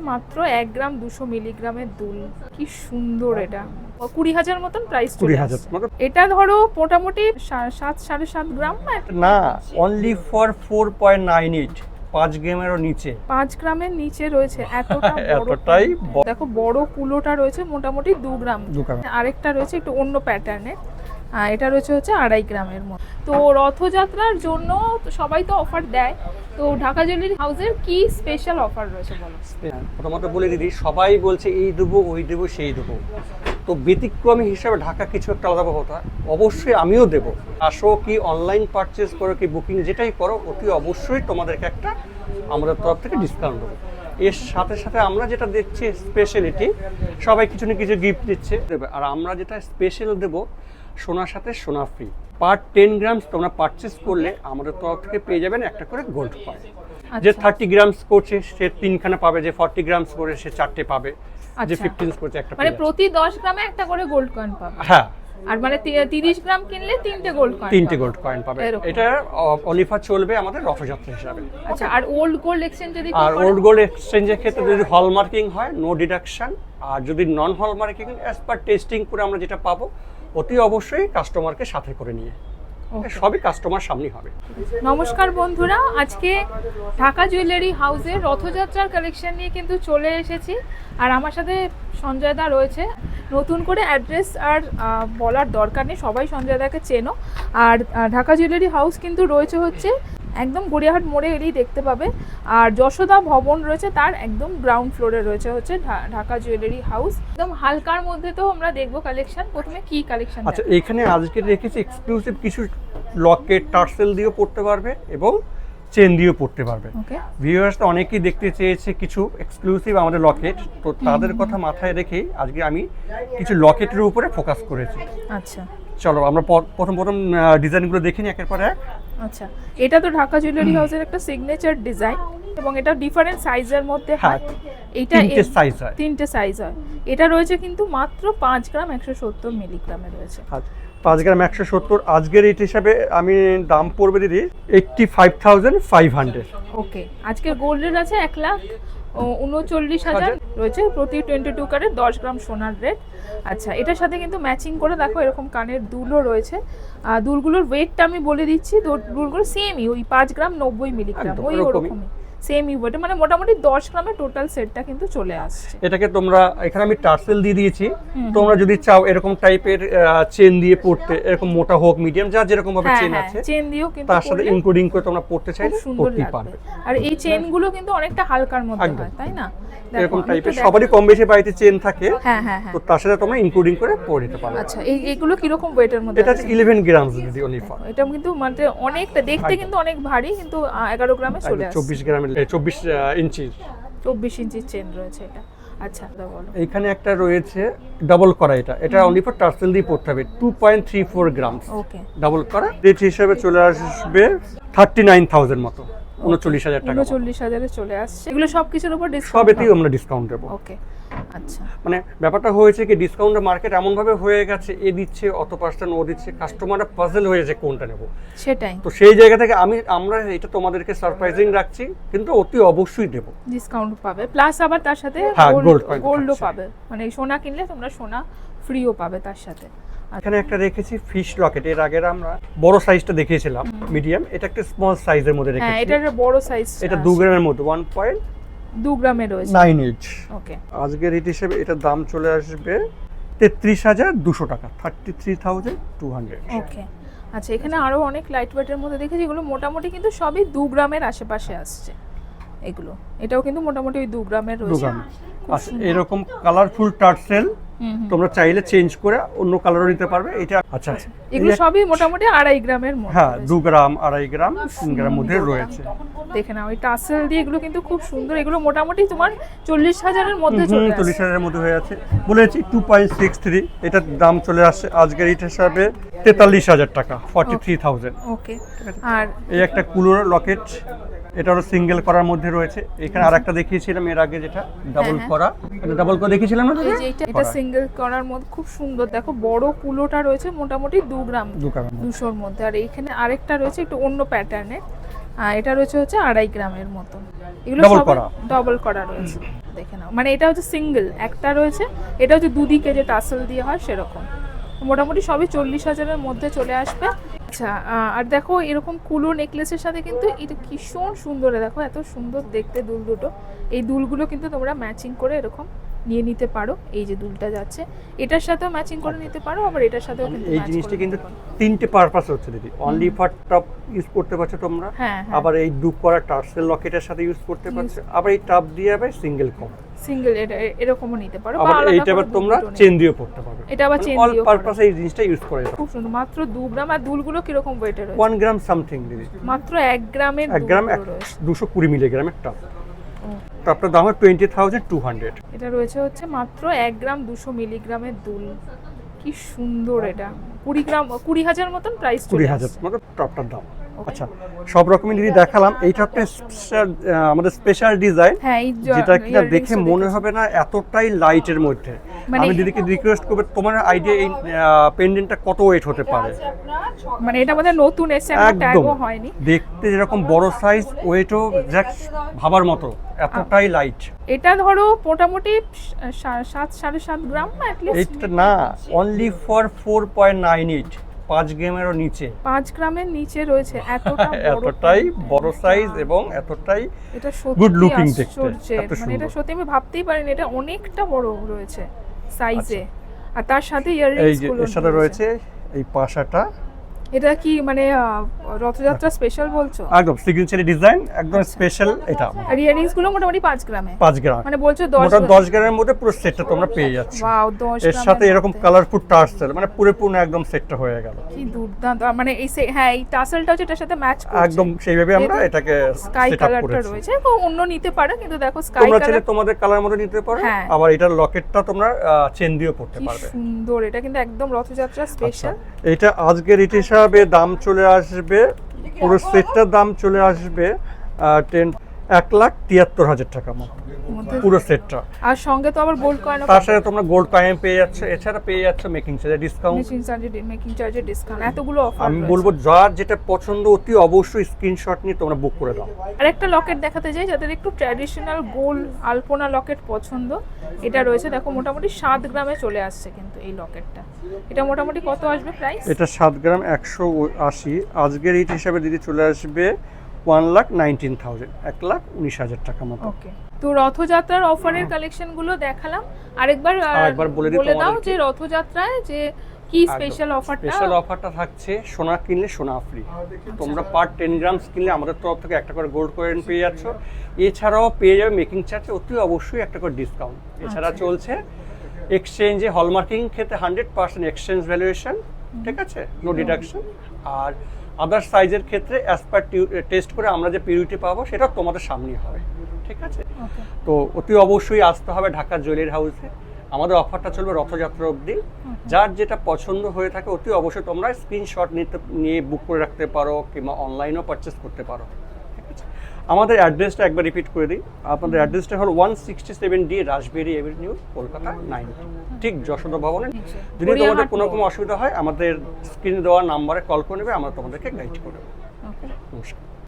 মাত্র 1 গ্রাম 200 মিলিগ্রামের দুল, কি সুন্দর। এটা 20,000 মতন প্রাইস। 20,000 এটা ধরো মোটামুটি 7.5 গ্রাম না, অনলি ফর 4.98, 5 গ্রামেরও নিচে। 5 গ্রামের নিচে রয়েছে, এতটাই দেখো বড় কুলোটা রয়েছে মোটামুটি 2 গ্রাম। 2 গ্রাম। আরেকটা রয়েছে একটু অন্য প্যাটার্নের, এটা রয়েছে হচ্ছে 2.5 গ্রামের মতো। তো রথযাত্রার জন্য সবাই তো অফার দেয়, তো ঢাকা জুয়েলারি হাউসের কি স্পেশাল অফার রয়েছে বলো? প্রথমত বলে দিদি, সবাই বলছে এই দেবো ওই দেবো সেই দেবো, তো ব্যতিক্রমী হিসাবে ঢাকা কিছু একটা আলাদা কথা অবশ্যই আমিও দেবো। আসো কি অনলাইন পারচেজ করো কি বুকিং যেটাই করো, অতি অবশ্যই তোমাদেরকে একটা আমাদের তরফ থেকে ডিসকাউন্ট দেবো। এর সাথে সাথে আমরা যেটা দিচ্ছি স্পেশালিটি, সবাই কিছু না কিছু গিফট দিচ্ছে দেবে, আর আমরা যেটা স্পেশাল দেবো সোনার সাথে সোনা ফ্রি। পার 10 গ্রামস তোমরা পারচেস করলে আমাদের তরফ থেকে পেয়ে যাবেন একটা করে গোল্ড কয়েন। যে 30 গ্রামস করছে সে 3খানা পাবে, যে 40 গ্রামস করে সে 4টে পাবে, যে 15 করছে একটা, মানে প্রতি 10 গ্রামে একটা করে গোল্ড কয়েন পাবে। হ্যাঁ, আর মানে 30 গ্রাম কিনলে 3টে গোল্ড কয়েন, 3টে গোল্ড কয়েন পাবে। এটা অলিফা চলবে আমাদের রথযাত্রা হিসাবে। আচ্ছা, আর ওল্ড গোল্ড এক্সচেঞ্জ যদি আর ওল্ড গোল্ড এক্সচেঞ্জের ক্ষেত্রে যদি হলমার্কিং হয় নো ডিডাকশন, আর যদি নন হলমার্কিং অ্যাজ পার টেস্টিং করে আমরা যেটা পাবো অতি অবশ্যই কাস্টমারকে সাথে করে নিয়ে, সবই কাস্টমার সামনে হবে। নমস্কার বন্ধুরা, আজকে ঢাকা জুয়েলারি হাউসের রথযাত্রার কালেকশন নিয়ে কিন্তু চলে এসেছি, আর আমার সাথে সঞ্জয় দা রয়েছে। নতুন করে অ্যাড্রেস আর বলার দরকার নেই, সবাই সঞ্জয় দাকে চেনো। আর ঢাকা জুয়েলারি হাউস কিন্তু রয়েছে হচ্ছে একদম গড়িয়াহাট মোড়ে এলেই দেখতে পাবে, আর যশোদা ভবন রয়েছে তার একদম গ্রাউন্ড ফ্লোরে রয়েছে হচ্ছে ঢাকা জুয়েলারি হাউস। একদম হালকার মধ্যে তো আমরা দেখবো কালেকশন। প্রথমে কি কালেকশন? আচ্ছা, এখানে আজকে রেখেছি এক্সক্লুসিভ কিছু লকেট, টার্সেল দিয়েও পড়তে পারবে এবং চেন দিয়েও পড়তে পারবে। ভিউয়ার্স তো অনেকেই দেখতে চেয়েছে কিছু এক্সক্লুসিভ আমাদের লকেট, তো তাদের কথা মাথায় রেখেই আজকে আমি কিছু লকেটের উপরে ফোকাস করেছি। আচ্ছা, চলো আমরা প্রথম ডিজাইনগুলো দেখে নিই একের পর এক। আচ্ছা, এটা তো ঢাকা জুয়েলারি হাউসের একটা সিগনেচার ডিজাইন, এবং এটা ডিফারেন্ট সাইজের মধ্যে হয়। এটা 3টে সাইজ হয়। এটা রয়েছে কিন্তু মাত্র 5 গ্রাম 170 মিলিগ্রামে রয়েছে। 5 গ্রাম 170। আজকের রেট হিসাবে আমি দাম পড়বে দিদি 85,500। ওকে, আজকে গোল্ড রেট আছে 1,39,000 রয়েছে প্রতি 22 ক্যারেট 10 গ্রাম সোনার রেট। আচ্ছা, এটার সাথে কিন্তু ম্যাচিং করে দেখো এরকম কানের দুলও রয়েছে। দুলগুলোর ওয়েটটা আমি বলে দিচ্ছি, দুলগুলো সেমই ওই 5 গ্রাম 90 মিলিগ্রাম, ওই ওরকমই সেমই ওয়েট, মানে মোটামুটি 10 গ্রামের টোটাল সেটটা কিন্তু চলে আসছে। এটাকে তোমরা এখানে আমি টার্সেল দিয়ে দিয়েছি, তোমরা যদি চাও এরকম টাইপের চেন দিয়ে পড়তে, এরকম মোটা হোক মিডিয়াম যা যেরকম ভাবে চেন আছে চেন দিয়েও কিন্তু তার সাথে ইনক্লুডিং করে তোমরা পড়তে চাইলে পড়তে পারবে। আর এই চেনগুলো কিন্তু অনেকটা হালকার মধ্যে হয়, তাই না? এরকম টাইপের সবারই কম বেশি বাড়িতে চেন থাকে, হ্যাঁ, তো তার সাথে তোমরা ইনক্লুডিং করে পড়ে নিতে পারবে। আচ্ছা, এইগুলো কি রকম ওয়েটের মধ্যে? এটা 11 গ্রাম দিদি অলিফা। এটা কিন্তু মানে অনেকটা দেখতে কিন্তু অনেক ভারী, কিন্তু 11 গ্রামে চলে আসে। 24 গ্রামের 24 ইঞ্চি 24 ইঞ্চির চেন রয়েছে এটা। আচ্ছা, বলো। এইখানে একটা রয়েছে ডাবল করা, এটা অনলি ফর টার্সেল দিয়ে পড়তে হবে 2.34 গ্রাম। ওকে, ডাবল করা রেট হিসেবে চলে আসবে 39,000 মতো, 39,000 টাকা। 39,000 চলে আসছে। এগুলো সবকিছুর উপর ডিসকাউন্ট? সবেতেই আমরা ডিসকাউন্ট দেবো। ওকে, আচ্ছা। মানে ব্যাপারটা হয়েছে কি, ডিসকাউন্টের মার্কেট এমন ভাবে হয়ে গেছে, এ দিচ্ছে অত পার্সেন্ট ও দিচ্ছে, কাস্টমাররা পাজল হয়ে যায় কোনটা নেব। সেটাই তো সেই জায়গা থেকে আমরা এটা তোমাদেরকে সারপ্রাইজিং রাখছি, কিন্তু অতি অবশ্যই দেব, ডিসকাউন্ট পাবে, প্লাস আবার তার সাথে গোল্ডও পাবে, মানে সোনা কিনলে তোমরা সোনা ফ্রিও পাবে তার সাথে। এখানে একটা রেখেছি ফিশ লকেট, এর আগে আমরা বড় সাইজটা দেখিয়েছিলাম মিডিয়াম, এটা একটা স্মল সাইজের মধ্যে রেখেছি। হ্যাঁ, এটা একটা বড় সাইজ, এটা 2 গ্রামের মধ্যে 1.2 গ্রামের রয়েছে 98। ওকে, আজকের রেট হিসেবে এটার দাম চলে আসবে 33,200 টাকা, 33,200। ওকে, আচ্ছা। এখানে আরো অনেক লাইট ওয়েটের মধ্যে দেখেছি, এগুলো মোটামুটি কিন্তু সবই 2 গ্রামের আশেপাশে আসছে এগুলো। এটাও কিন্তু মোটামুটি ওই 2 গ্রামের রয়েছে। আচ্ছা, এরকম কালারফুল টার্সেল তোমরা চাইলে চেঞ্জ করে অন্য কালারও নিতে পারবে। এটা আচ্ছা, এগুলো সবই মোটামুটি 2.5 গ্রামের মধ্যে। হ্যাঁ, 2 গ্রাম 2.5 গ্রাম 3 গ্রাম মধ্যে রয়েছে। দেখে নাও এই টার্সেল দিয়ে, এগুলো কিন্তু খুব সুন্দর। এগুলো মোটামুটি তোমার 40,000 এর মধ্যে চলে আসে। 40,000 এর মধ্যে হয়ে আছে বলেছি। 2.63 এটার দাম চলে আসছে আজকের রেট হিসাবে 43,000 টাকা, 43,000। ওকে, আর এই একটা কুলোর লকেট, এটা হলো সিঙ্গেল করার মধ্যে রয়েছে। এখানে আরেকটা দেখিয়েছিলাম এর আগে, যেটা ডাবল করা, এটা ডাবল করে দেখিয়েছিলাম না? এটা সিঙ্গেল করার মধ্যে খুব সুন্দর। দেখো বড় কুলোটা রয়েছে মোটামুটি 2 গ্রাম 200 মধ্যে। আর এইখানে আরেকটা রয়েছে একটু অন্য প্যাটার্নের, এটা রয়েছে হচ্ছে 2.5 গ্রামের মতো। এগুলো Double সব করা। ডবল করা রয়েছে, দেখে নাও। মানে এটা হচ্ছে সিঙ্গেল একটা রয়েছে, এটা হচ্ছে দুদিকে যে টাসেল দিয়ে হয় সেরকম। মোটামুটি সবই 40,000-এর মধ্যে চলে আসবে। আচ্ছা, আর দেখো এরকম কুলো নেকলেসের সাথে কিন্তু এটা ভীষণ সুন্দর, দেখো এত সুন্দর দেখতে দুল দুটো। এই দুলগুলো কিন্তু তোমরা ম্যাচিং করে এরকম নিয়ে নিতে পারো। এই যে দুলটা যাচ্ছে এটার সাথেও ম্যাচিং করে নিতে পারো, আবার এটার সাথেও কিন্তু এই match জিনিসটা করে কিন্তু নিতে পারো। তিনটে পারপাস হচ্ছে দিদি, অনলি ফর টপ ইউজ করতে পারছো তোমরা, হ্যাঁ, হ্যাঁ। আবার এই ডুব করা টার্সেল লকেটের সাথে ইউজ করতে পারছো, আবার এই টাপ দিয়ে আবার সিঙ্গেল কম, সিঙ্গেল এরকমও নিতে পারো, বা আবার আলাদা এইটা করে আবার তোমরা দুটো নিতে চেন দিয়েও পড়তে পারবে। এটা আবার চেন অল দিয়েও পারপাসে এই জিনিসটা ইউজ করে দাও। খুব সুন্দর, মাত্র 2 গ্রাম। আর দুলগুলো কিরকম ওয়েটের রয়েছে? 1 গ্রাম সামথিং দিদি, মাত্র 1 গ্রামের 1 গ্রাম দুলগুলো রয়েছে। 220 মিলিগ্রামের টাপ। ও, টাপটার দাম 20,200। এটা রয়েছে হচ্ছে মাত্র 1 গ্রাম 200 মিলিগ্রামের দুল। কি সুন্দর এটা। 20,000 মতন প্রাইস চলে 20,000 আসছে। মতো টপটার দাম। আচ্ছা, সব রকমই দিদি দেখালাম, এইটা একটা আমাদের স্পেশাল ডিজাইন, হ্যাঁ, এই যেটা কিনা earrings দেখে ও মনে দেখেছি। হবে না এতটাই লাইটের মধ্যে। মানে- আমি দিদিকে রিকোয়েস্ট করবো, তোমার আইডিয়া এই পেন্ডেন্টটা কত ওয়েট হতে পারে? মানে এটা আমাদের নতুন এসে আমার একদম ট্যাগও হয়নি। দেখতে যেরকম বড় সাইজ, ওয়েটও জাস্ট ভাবার মতো, এতটাই লাইট। এটা ধরো মোটামুটি 7.5 গ্রাম না অ্যাটলিস্ট। এইটা না, অনলি ফর 4.98, 5 গ্রামেরও নিচে। 5 গ্রামের নিচে রয়েছে, এতটা বড় এতটাই বড় সাইজ এবং এতটাই এটা সত্যি good looking দেখতে, আশ্চর্যের। এত মানে এটা সুন্দর। সত্যি আমি ভাবতেই পারিনি এটা অনেকটা বড় রয়েছে সাইজে। আর তার সাথে এই ইয়াররিংস যে গুলো এর সাথে রয়েছে এই পাশাটা, এটা কি মানে রথযাত্রা স্পেশাল বলছো? একদম সিগনেচার ডিজাইন, একদম স্পেশাল এটা। আর ইয়াররিংস গুলো মোটামুটি 5 গ্রামে, 5 গ্রাম মানে বলছো 10 মোটা 10 গ্রামের মধ্যে পুরো সেটটা তোমরা পেয়ে যাচ্ছ। ওয়াও, 10 এর সাথে এরকম কালারফুল টার্সেল, মানে পুরোপুরি একদম সেটটা হয়ে গেল। কি দুর্দান্ত। আর মানে এই হ্যাঁ, এই টাসেলটা হচ্ছে এটার সাথে ম্যাচ করছে। একদম সেইভাবে আমরা এটাকে স্কাই সেটআপ কালারটা করেছি। রয়েছে, তো অন্য নিতে পারো, কিন্তু দেখো স্কাই তোমরা চাইলে কালার তোমাদের কালার মতো নিতে পারো, হ্যাঁ। আবার এটার লকেটটা তোমরা চেন দিয়েও পড়তে কি পারবে। সুন্দর। এটা কিন্তু একদম রথযাত্রা আচ্ছা, স্পেশাল। এটা আজকের রেট হিসাবে দাম চলে আসবে, পুরো সেটটার দাম চলে আসবে 1,73,000 টাকা মতো পুরো সেটটা। আর সঙ্গে তো আবার গোল্ড কয়েন, তার সাথে তোমরা গোল্ড কয়েন পেয়ে যাচ্ছ, এছাড়া পেয়ে যাচ্ছ মেকিং চার্জের ডিসকাউন্ট। মেকিং চার্জের ডিসকাউন্ট, এতগুলো অফার। আমি বলবো যার যেটা পছন্দ অতি অবশ্যই স্ক্রিনশট নিয়ে তোমরা বুক করে দাও। আর একটা লকেট দেখাতে চাই, যাদের একটু ট্র্যাডিশনাল গোল আলপনা লকেট পছন্দ, এটা রয়েছে। দেখো মোটামুটি 7 গ্রামে চলে আসছে কিন্তু এই লকেটটা। এটা মোটামুটি কত আসবে প্রাইস? এটা 7 গ্রাম 180, আজকের রেট হিসাবে দিদি চলে আসবে 1,19,000, 1,19,000 টাকা মতো। ওকে, তো রথযাত্রার অফারের কালেকশনগুলো দেখালাম। আরেকবার বলে দিই বলে দাও তোমাদেরকে। যে রথযাত্রায় যে কি স্পেশাল অফারটা। স্পেশাল অফারটা থাকছে, সোনা কিনলে সোনা ফ্রি। তোমরা পার 10 গ্রাম কিনলে আমাদের তরফ থেকে একটা করে গোল্ড কয়েন পেয়ে যাচ্ছ, এছাড়াও পেয়ে যাবে মেকিং চার্জে অতি অবশ্যই একটা করে ডিসকাউন্ট। এছাড়া চলছে এক্সচেঞ্জে হলমার্কিং ক্ষেত্রে 100% এক্সচেঞ্জ ভ্যালুয়েশন, ঠিক আছে, নো ডিডাকশন। আর আদার সাইজের ক্ষেত্রে অ্যাজ পার টেস্ট করে আমরা যে পিউরিটি পাবো সেটা তোমাদের সামনেই হবে, ঠিক আছে। ওকে, তো অতি অবশ্যই আসতে হবে ঢাকা জুয়েলারি হাউসে। আমাদের অফারটা চলবে রথযাত্রা অবধি। যার যেটা পছন্দ হয়ে থাকে অতি অবশ্যই তোমরা স্ক্রিনশট নিয়ে বুক করে রাখতে পারো, কিংবা অনলাইনেও পারচেস করতে পারো, ঠিক আছে। আমাদের অ্যাড্রেসটা একবার রিপিট করে দিই। আপনাদের অ্যাড্রেসটা হলো 167D রাসবেরি এভিনিউ, কলকাতা 9, ঠিক যশোদা ভবনে। যদি তোমাদের কোনো রকম অসুবিধা হয় আমাদের স্ক্রিনে দেওয়া নাম্বারে কল করে নেবে, আমরা তোমাদেরকে গাইড করে দেবো। ওকে। নমস্কার।